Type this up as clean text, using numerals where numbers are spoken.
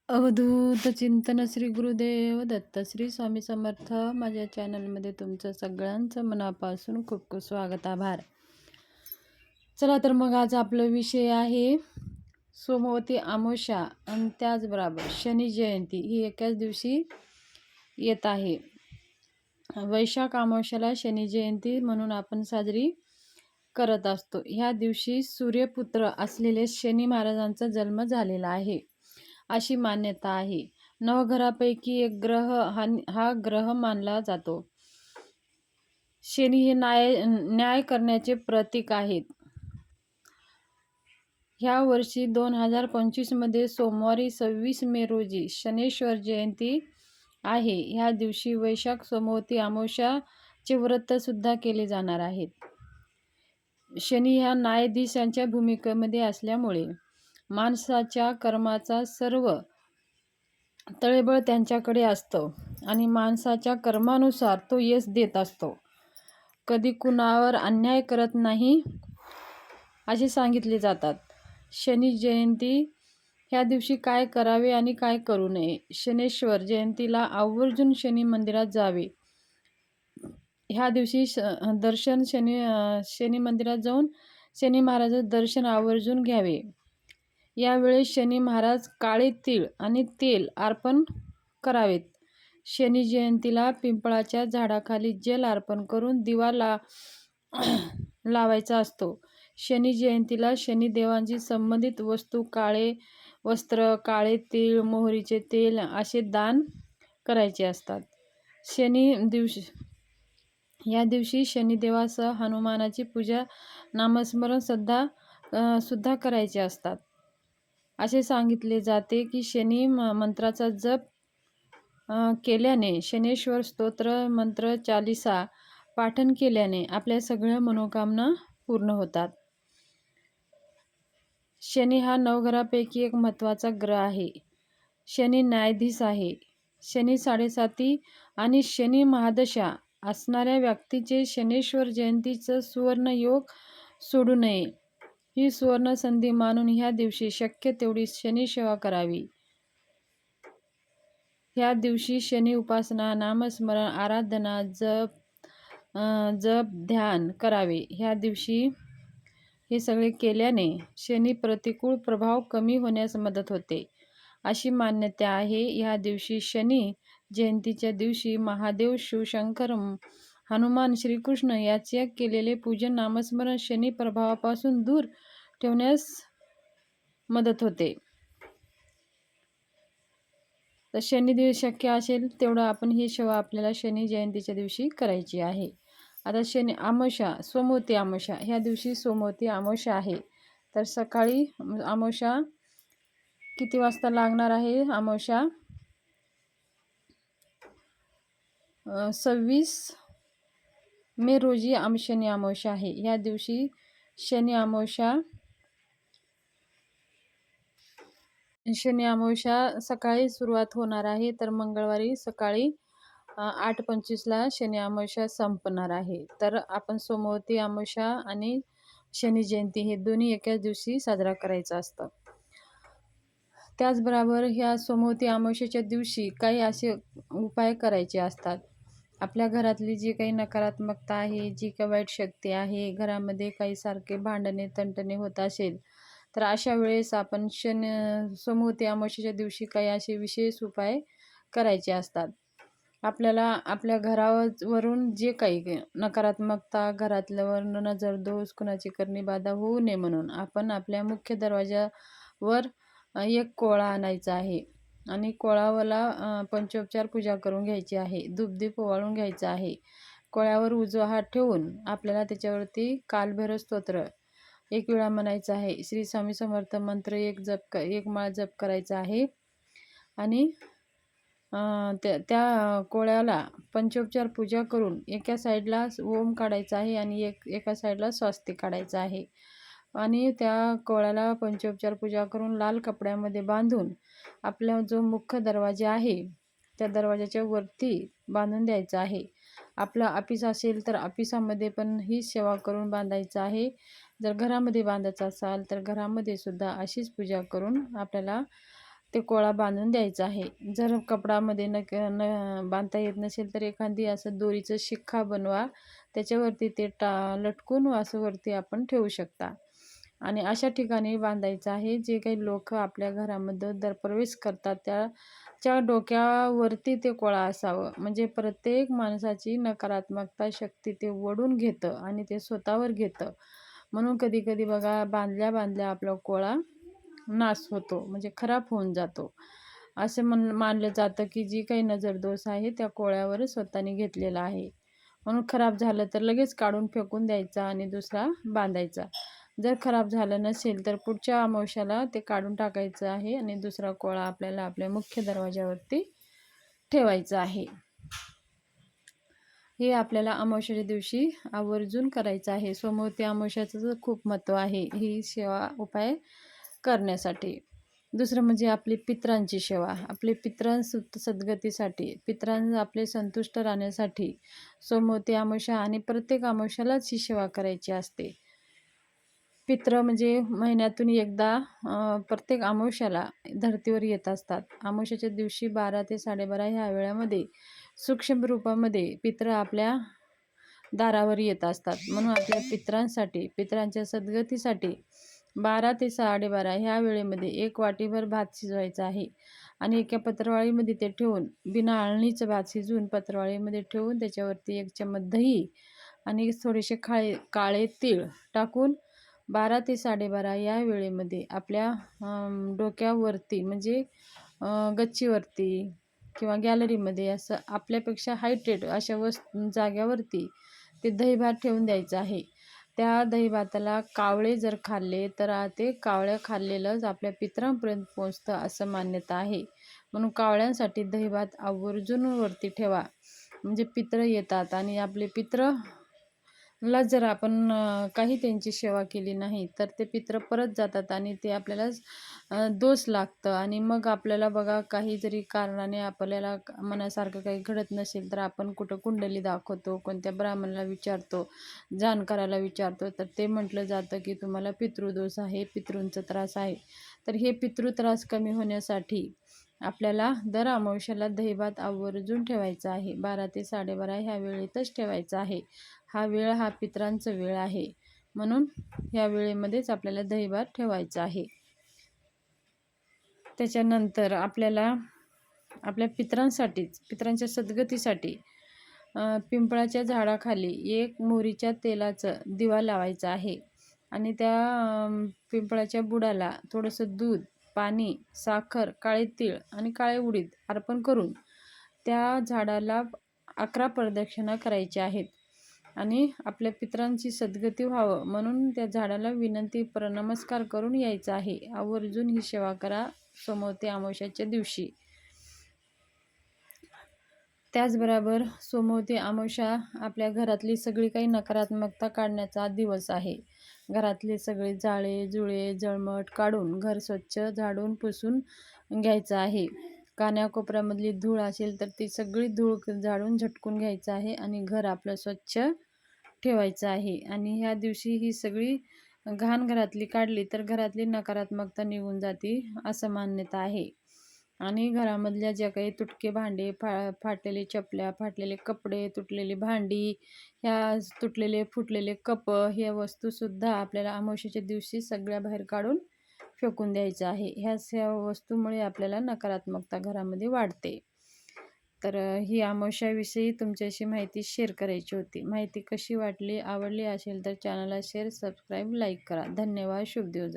अवधूत चिंतन श्री गुरुदेव दत्त श्री स्वामी समर्थ. माझ्या चॅनलमध्ये तुमचं सगळ्यांचं मनापासून खूप खूप स्वागत, आभार. चला तर मग आज आपला विषय आहे सोमवती अमावस्या आणि त्याचबरोबर शनी जयंती ही एकाच दिवशी येत आहे. वैशाख अमावस्याला शनी जयंती म्हणून आपण साजरी करत असतो. ह्या दिवशी सूर्यपुत्र असलेले शनी महाराजांचा जन्म झालेला आहे अशी मान्यता आहे. नवग्रहापैकी एक ग्रह हा ग्रह मानला जातो. शनी हे न्याय करण्याचे प्रतीक आहेत. ह्या वर्षी 2025 मध्ये सोमवारी 26 मे रोजी शनेश्वर जयंती आहे. ह्या दिवशी वैशाख सोमवती अमावस्याचे व्रत सुद्धा केले जाणार आहेत. शनी ह्या न्यायाधीशांच्या भूमिकेमध्ये असल्यामुळे माणसाच्या कर्माचा सर्व तळेबळ त्यांच्याकडे असतं आणि माणसाच्या कर्मानुसार तो यश देत असतो. कधी कुणावर अन्याय करत नाही असे सांगितले जातात. शनी जयंती ह्या दिवशी काय करावे आणि काय करू नये. शनेश्वर जयंतीला आवर्जून शनी मंदिरात जावे. ह्या दिवशी शनी मंदिरात जाऊन शनी महाराजांचे दर्शन आवर्जून घ्यावे. यावेळेस शनी महाराज काळे तीळ आणि तेल अर्पण करावेत. शनी जयंतीला पिंपळाच्या झाडाखाली जल अर्पण करून दिवा लावायचा असतो. शनी जयंतीला शनिदेवांशी संबंधित वस्तू, काळे वस्त्र, काळे तीळ, मोहरीचे तेल असे दान करायचे असतात. या दिवशी शनिदेवासह हनुमानाची पूजा, नामस्मरण सुद्धा करायचे असतात. असे सांगितले जाते की शनी मंत्राचा जप केल्याने, शनेश्वर स्तोत्र, मंत्र, चालिसा पाठन केल्याने आपल्या सगळ्या मनोकामना पूर्ण होतात. शनी हा नवग्रहापैकी एक महत्त्वाचा ग्रह आहे. शनी न्यायाधीश आहे. शनी साडेसाती आणि शनी महादशा असणाऱ्या व्यक्तीचे शनेश्वर जयंतीचं सुवर्ण योग सोडू नये. ही सुवर्ण संधी मानून ह्या दिवशी शक्य तेवढी शनी सेवा करावी. ह्या दिवशी शनी उपासना, नामस्मरण, आराधना, जप ध्यान करावे. ह्या दिवशी हे सगळे केल्याने शनी प्रतिकूल प्रभाव कमी होण्यास मदत होते अशी मान्यता आहे. ह्या दिवशी शनी जयंतीच्या दिवशी महादेव, शिवशंकर, हनुमान, श्रीकृष्ण याचे केलेले पूजन, नामस्मरण शनी प्रभावापासून दूर ठेवण्यास मदत होते. तर शनिदेव शक्य असेल तेवढं आपण ही सेवा आपल्याला शनी जयंतीच्या दिवशी करायची आहे. आता शनी अमावस्या, सोमवती अमावस्या, ह्या दिवशी सोमवती अमावस्या आहे. तर सकाळी अमावस्या किती वाजता लागणार आहे? अमावस्या 26 मे रोजी शनी अमावस्या आहे. ह्या दिवशी शनी अमावस्या सकाळी सुरुवात होणार आहे. तर मंगळवारी सकाळी 8:25ला शनी अमावस्या संपणार आहे. तर आपण सोमवती अमावस्या आणि शनी जयंती हे दोन्ही एकाच दिवशी साजरा करायचं असतं. त्याचबरोबर ह्या सोमवती अमावस्येच्या दिवशी काही असे उपाय करायचे असतात. आपल्या घरातली जी काही नकारात्मकता आहे, जी काही वाईट शक्ती आहे, घरामध्ये काही सारखे भांडणे तंटणे होत असेल, तर अशा वेळेस आपण सोमवती अमावस्येच्या दिवशी काही असे विशेष उपाय करायचे असतात. आपल्याला आपल्या घरावरून जे काही नकारात्मकता, घरातल्यावर नजर दोष, कुणाची करणी बाधा होऊ नये म्हणून आपण आपल्या मुख्य दरवाजावर एक कोळा आणायचा आहे आणि कोळावाला पंचोपचार पूजा करून घ्यायची आहे. धूपदीप ओवाळून घ्यायचा आहे. कोळ्यावर उजवा हात ठेवून आपल्याला त्याच्यावरती कालभैरव स्तोत्र एक वेळा म्हणायचं आहे. श्री स्वामी समर्थ मंत्र एक माळ जप करायचा आहे आणि त्या कोळ्याला पंचोपचार पूजा करून एका साईडला ओम काढायचा आहे आणि एका साईडला स्वस्तिक काढायचं आहे आणि त्या कोळ्याला पंचोपचार पूजा करून लाल कपड्यामध्ये बांधून आपला जो मुख्य दरवाजा आहे त्या दरवाजाच्या वरती बांधून द्यायचा आहे. आपलं ऑफिस असेल तर ऑफिसामध्ये पण ही सेवा करून बांधायचं आहे. जर घरामध्ये बांधायचं असाल तर घरामध्ये सुद्धा अशीच पूजा करून आपल्याला ते कोळा बांधून द्यायचा आहे. जर कपडामध्ये न बांधता येत नसेल तर एखादी असं दोरीचं शिक्का बनवा, त्याच्यावरती ते लटकून असं वरती आपण ठेवू शकता. आणि अशा ठिकाणी बांधायचं आहे जे काही लोक आपल्या घरामध्ये प्रवेश करतात त्याच्या डोक्यावरती ते कोळा असावं. म्हणजे प्रत्येक माणसाची नकारात्मकता शक्ती ते ओढून घेतं आणि ते स्वतःवर घेतं. म्हणून कधी कधी बघा, बांधल्या बांधल्या आपला कोळा नाश होतो, म्हणजे खराब होऊन जातो. असे मानलं जातं की जी काही नजरदोष आहे त्या कोळ्यावर स्वतःने घेतलेला आहे. म्हणून खराब झालं तर लगेच काढून फेकून द्यायचा आणि दुसरा बांधायचा. जर खराब झालं नसेल तर पुढच्या अमावस्याला ते काढून टाकायचं आहे आणि दुसरा कोळा आपल्याला आपल्या मुख्य दरवाजावरती ठेवायचा आहे. हे आपल्याला अमावस्येच्या दिवशी आवर्जून करायचं आहे. सोमवती अमावस्याचं खूप महत्त्व आहे ही सेवा उपाय करण्यासाठी. दुसरं म्हणजे आपली पितरांची सेवा. आपले सद्गतीसाठी, पितरांना आपले संतुष्ट राहण्यासाठी सोमवती अमावस्या आणि प्रत्येक अमावस्यालाच ही सेवा करायची असते. पितृ म्हणजे महिन्यातून एकदा प्रत्येक अमावस्याला धर्तीवर येत असतात. अमावस्येच्या दिवशी 12 ते 12:30 ह्या वेळामध्ये सूक्ष्म रूपामध्ये पितृ आपल्या दारावर येत असतात. म्हणून आपल्या पितरांसाठी, पितरांच्या सद्गतीसाठी 12 ते 12:30 ह्या वेळेमध्ये 1 वाटीभर भात शिजवायचा आहे आणि एका पत्रावळीमध्ये ते ठेवून, बिना अळणीचं भात शिजवून पत्रावळीमध्ये ठेवून त्याच्यावरती 1 चमच दही आणि थोडेसे काळे तीळ टाकून 12 ते 12:30 या वेळेमध्ये आपल्या डोक्यावरती म्हणजे गच्चीवरती किंवा गॅलरीमध्ये असं आपल्यापेक्षा हायटेड अशा जाग्यावरती ते दहीभात ठेवून द्यायचं आहे. त्या दहीभाताला कावळे जर खाल्ले तर ते कावळ्या खाल्लेलंच आपल्या पितरांपर्यंत पोहोचतं असं मान्यता आहे. म्हणून कावळ्यांसाठी दहीभात आवर्जून वरती ठेवा. म्हणजे पितरं येतात आणि आपले पितरला जर आपण काही त्यांची सेवा केली नाही तर ते पितरं परत जातात आणि ते आपल्याला दोष लागतं. आणि मग आपल्याला बघा, काही जरी कारणाने आपल्याला मनासारखं काही घडत नसेल तर आपण कुठं कुंडली दाखवतो, कोणत्या ब्राह्मणाला विचारतो, जाणकाराला विचारतो, तर ते म्हटलं जातं की तुम्हाला पितृदोष आहे, पितृंचा त्रास आहे. तर हे पितृत्रास कमी होण्यासाठी आपल्याला दर अमावस्याला दहीभात आवर्जून ठेवायचा आहे. 12 ते 12:30 ह्या वेळेतच ठेवायचा आहे. हा वेळ हा पितरांचा वेळ आहे. म्हणून ह्या वेळेमध्येच आपल्याला दहीभात ठेवायचा आहे. त्याच्यानंतर आपल्याला आपल्या पितरांसाठीच, पितरांच्या सद्गतीसाठी पिंपळाच्या झाडाखाली 1 मोहरीच्या तेलाचं दिवा लावायचा आहे आणि त्या पिंपळाच्या बुडाला थोडंसं दूध, पाणी, साखर, काळे तीळ आणि काळे उडीद अर्पण करून त्या झाडाला 11 प्रदक्षिणा करायच्या आहेत. आणि आपल्या पितरांची सद्गती व्हावं म्हणून त्या झाडाला विनंती नमस्कार करून यायचं आहे. आवर्जून ही सेवा करा सोमवती अमावस्याच्या दिवशी. त्याचबरोबर सोमवती अमावस्या आपल्या घरातली सगळी काही नकारात्मकता काढण्याचा दिवस आहे. घरातले सगळे जाळे जुळे जळमट काढून घर स्वच्छ झाडून पुसून घ्यायचं आहे. कान्याकोपऱ्यामधली धूळ असेल तर ती सगळी धूळ झाडून झटकून घ्यायचं आहे आणि घर आपलं स्वच्छ ठेवायचं आहे. आणि ह्या दिवशी ही सगळी घाण घरातली काढली तर घरातली नकारात्मकता निघून जाते असं मान्यता आहे. आणि घरामधल्या ज्या काही तुटके भांडे, फाटलेले चपल्या, फाटलेले कपडे, तुटलेली भांडी, ह्या तुटलेले फुटलेले कप, ह्या वस्तूसुद्धा आपल्याला अमावस्येच्या दिवशी सगळ्या बाहेर काढून फेकून द्यायचं आहे. ह्या वस्तूमुळे आपल्याला नकारात्मकता घरामध्ये वाढते. तर ही अमावस्याविषयी तुमच्याशी माहिती शेअर करायची होती. माहिती कशी वाटली, आवडली असेल तर चॅनलला शेअर, सबस्क्राईब, लाईक करा. धन्यवाद. शुभ दिवस.